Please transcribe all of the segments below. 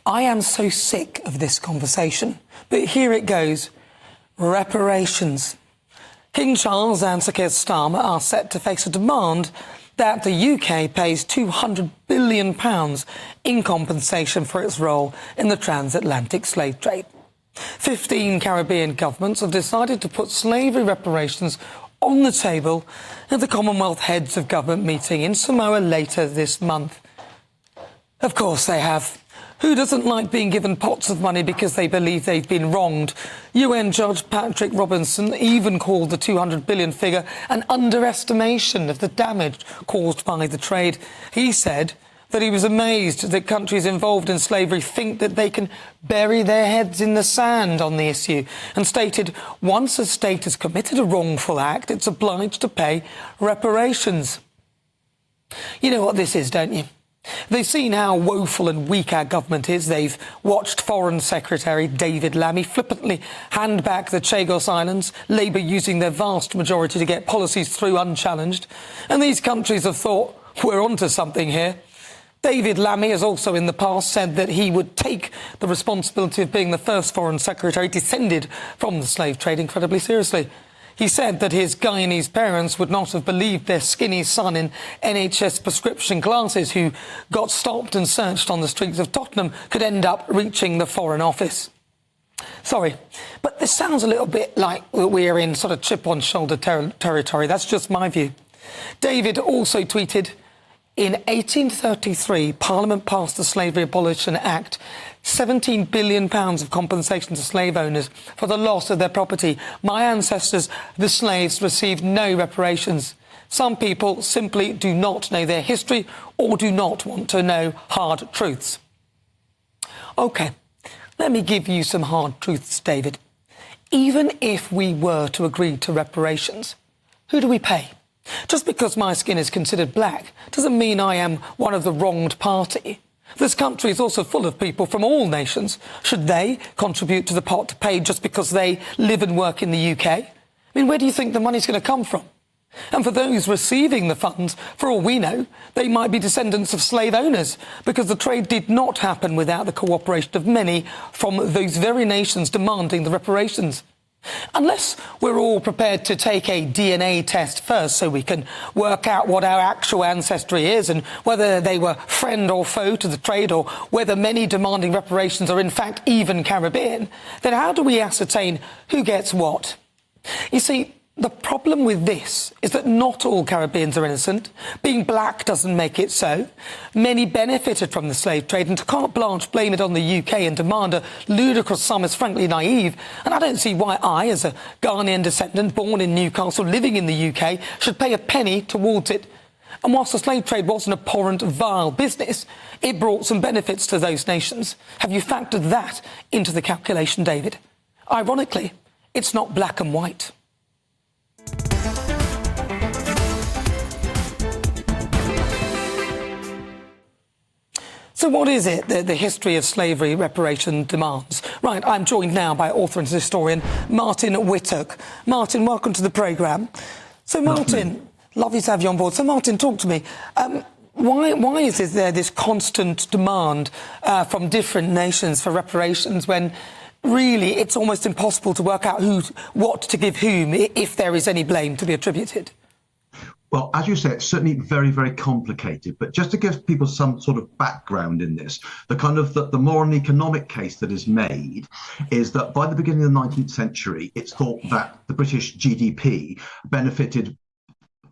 I am so sick of this conversation, but here it goes. Reparations. King Charles and Sir Keir Starmer are set to face a demand that the UK pays £200 billion in compensation for its role in the transatlantic slave trade. 15 Caribbean governments have decided to put slavery reparations on the table at the Commonwealth Heads of Government meeting in Samoa later this month. Of course they have. Who doesn't like being given pots of money because they believe they've been wronged? UN Judge Patrick Robinson even called the £200 billion figure an underestimation of the damage caused by the trade. He said that he was amazed that countries involved in slavery think that they can bury their heads in the sand on the issue, and stated once a state has committed a wrongful act, it's obliged to pay reparations. You know what this is, don't you? They've seen how woeful and weak our government is. They've watched Foreign Secretary David Lammy flippantly hand back the Chagos Islands, Labour using their vast majority to get policies through unchallenged. And these countries have thought, we're onto something here. David Lammy has also in the past said that he would take the responsibility of being the first Foreign Secretary descended from the slave trade incredibly seriously. He said that his Guyanese parents would not have believed their skinny son in NHS prescription glasses who got stopped and searched on the streets of Tottenham could end up reaching the Foreign Office. Sorry, but this sounds a little bit like we're in sort of chip-on-shoulder territory. That's just my view. David also tweeted, in 1833, Parliament passed the Slavery Abolition Act, £17 billion of compensation to slave owners for the loss of their property. My ancestors, the slaves, received no reparations. Some people simply do not know their history or do not want to know hard truths. OK, let me give you some hard truths, David. Even if we were to agree to reparations, who do we pay? Just because my skin is considered black doesn't mean I am one of the wronged party. This country is also full of people from all nations. Should they contribute to the pot paid just because they live and work in the UK? I mean, where do you think the money's going to come from? And for those receiving the funds, for all we know, they might be descendants of slave owners, because the trade did not happen without the cooperation of many from those very nations demanding the reparations. Unless we're all prepared to take a DNA test first so we can work out what our actual ancestry is and whether they were friend or foe to the trade, or whether many demanding reparations are in fact even Caribbean, then how do we ascertain who gets what? You see, the problem with this is that not all Caribbeans are innocent. Being black doesn't make it so. Many benefited from the slave trade, and to carte blanche blame it on the UK and demand a ludicrous sum is frankly naive. And I don't see why I, as a Ghanaian descendant born in Newcastle, living in the UK, should pay a penny towards it. And whilst the slave trade was an abhorrent, vile business, it brought some benefits to those nations. Have you factored that into the calculation, David? Ironically, it's not black and white. So what is it, the history of slavery reparation demands? Right, I'm joined now by author and historian Martin Whittock. Martin, welcome to the programme. So Martin, lovely to have you on board. So Martin, talk to me. Why is there this constant demand from different nations for reparations when really it's almost impossible to work out what to give whom, if there is any blame to be attributed? Well, as you say, it's certainly very, very complicated. But just to give people some sort of background in this, the moral and economic case that is made is that by the beginning of the 19th century, it's thought that the British GDP benefited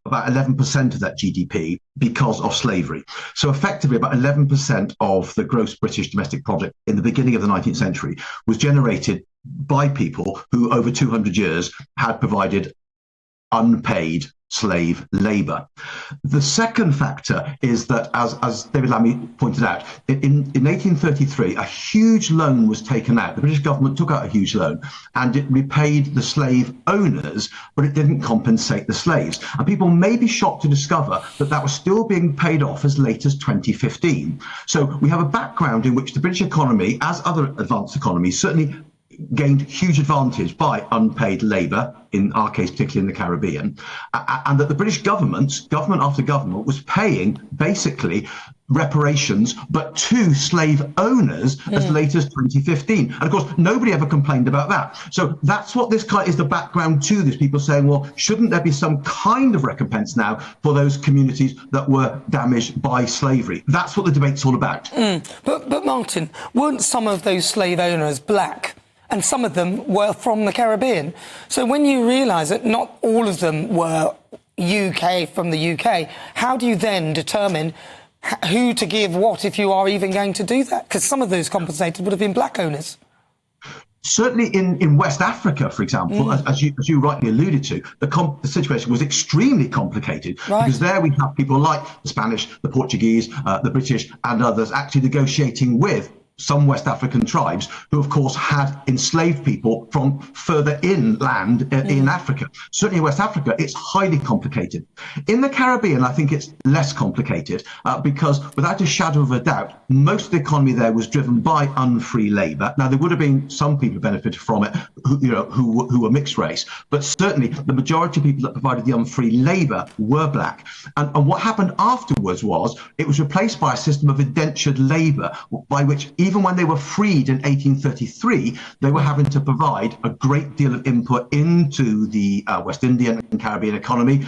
about 11% of that GDP because of slavery. So effectively, about 11% of the gross British domestic product in the beginning of the 19th century was generated by people who over 200 years had provided unpaid slave labour. The second factor is that, as David Lammy pointed out, in 1833, a huge loan was taken out. The British government took out a huge loan and it repaid the slave owners, but it didn't compensate the slaves. And people may be shocked to discover that that was still being paid off as late as 2015. So we have a background in which the British economy, as other advanced economies, certainly gained huge advantage by unpaid labour, in our case, particularly in the Caribbean, and that the British government after government, was paying basically reparations, but to slave owners as late as 2015. And of course, nobody ever complained about that. So that's what this is the background to this. People saying, well, shouldn't there be some kind of recompense now for those communities that were damaged by slavery? That's what the debate's all about. But Martin, weren't some of those slave owners black? And some of them were from the Caribbean. So when you realise that not all of them were from the UK, how do you then determine who to give what, if you are even going to do that? Because some of those compensated would have been black owners. Certainly in West Africa, for example, as you rightly alluded to, the situation was extremely complicated, because there we have people like the Spanish, the Portuguese, the British and others actually negotiating with some West African tribes who, of course, had enslaved people from further inland in Africa. Certainly in West Africa, it's highly complicated. In the Caribbean, I think it's less complicated because, without a shadow of a doubt, most of the economy there was driven by unfree labour. Now, there would have been some people who benefited from it, who were mixed race, but certainly the majority of people that provided the unfree labour were black. And what happened afterwards was it was replaced by a system of indentured labour, by which even when they were freed in 1833, they were having to provide a great deal of input into the West Indian and Caribbean economy.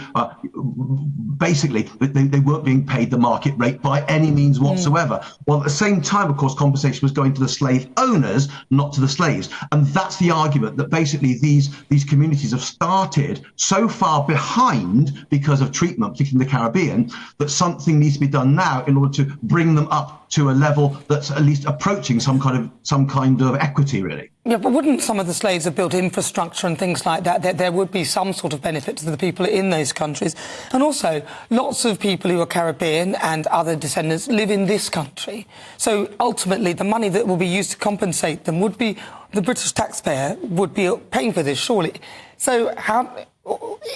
Basically, they weren't being paid the market rate by any means whatsoever. Well, at the same time, of course, compensation was going to the slave owners, not to the slaves. And that's the argument, that basically these communities have started so far behind because of treatment, particularly in the Caribbean, that something needs to be done now in order to bring them up to a level that's at least approaching some kind of equity, really. Yeah, but wouldn't some of the slaves have built infrastructure and things like that? There would be some sort of benefit to the people in those countries. And also, lots of people who are Caribbean and other descendants live in this country. So ultimately, the money that will be used to compensate them would be, the British taxpayer would be paying for this, surely. So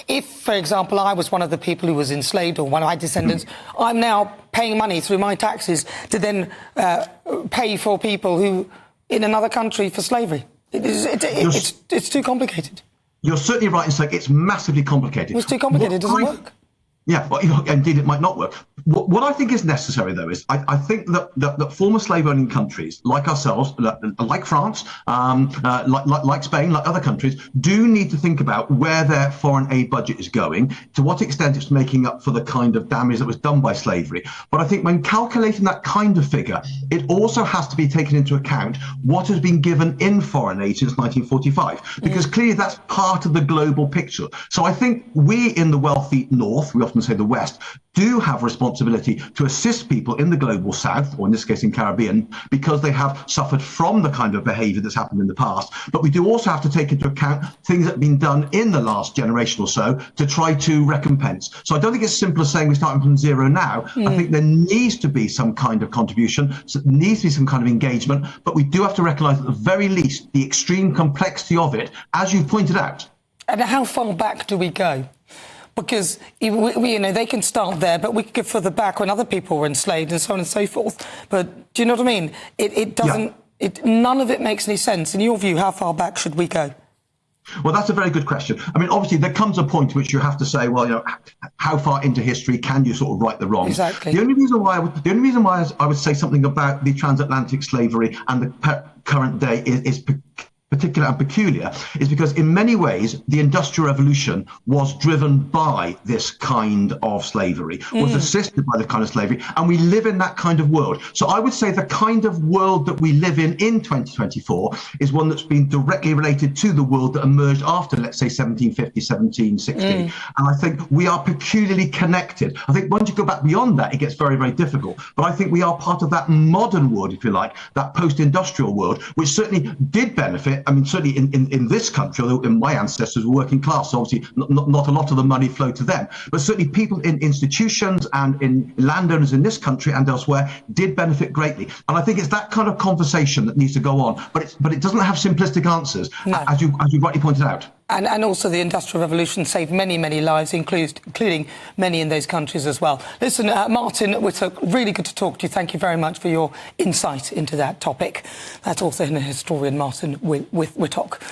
if, for example, I was one of the people who was enslaved, or one of my descendants, I'm now paying money through my taxes to then pay for people who in another country for slavery. It's too complicated. You're certainly right in saying it's massively complicated. It's too complicated, it doesn't work. Yeah, well, indeed, it might not work. What I think is necessary, though, is I think that former slave-owning countries like ourselves, like France, like Spain, like other countries, do need to think about where their foreign aid budget is going, to what extent it's making up for the kind of damage that was done by slavery. But I think when calculating that kind of figure, it also has to be taken into account what has been given in foreign aid since 1945, because clearly that's part of the global picture. So I think we in the wealthy North, we often say the West, do have responsibility to assist people in the global South, or in this case in Caribbean, because they have suffered from the kind of behaviour that's happened in the past. But we do also have to take into account things that have been done in the last generation or so to try to recompense. So I don't think it's simple as saying we're starting from zero now. I think there needs to be some kind of contribution, so there needs to be some kind of engagement, but we do have to recognise at the very least the extreme complexity of it, as you pointed out. And how far back do we go? Because they can start there, but we could go further back when other people were enslaved and so on and so forth. But do you know what I mean? It doesn't. Yeah. None of it makes any sense. In your view, how far back should we go? Well, that's a very good question. I mean, obviously, there comes a point at which you have to say, well, how far into history can you sort of right the wrongs? Exactly. The only reason why I would say something about the transatlantic slavery and the current day is particular and peculiar is because in many ways the Industrial Revolution was driven by this kind of slavery, was assisted by the kind of slavery, and we live in that kind of world. So I would say the kind of world that we live in 2024 is one that's been directly related to the world that emerged after, let's say, 1750, 1760. And I think we are peculiarly connected. I think once you go back beyond that, it gets very, very difficult. But I think we are part of that modern world, if you like, that post-industrial world, which certainly did benefit. I mean, certainly in this country, although in my ancestors were working class, so obviously not a lot of the money flowed to them. But certainly people in institutions and in landowners in this country and elsewhere did benefit greatly. And I think it's that kind of conversation that needs to go on. But it doesn't have simplistic answers, as you rightly pointed out. And also the Industrial Revolution saved many, many lives, including many in those countries as well. Listen, Martin Whittock, really good to talk to you. Thank you very much for your insight into that topic. That's also historian Martin Whittock.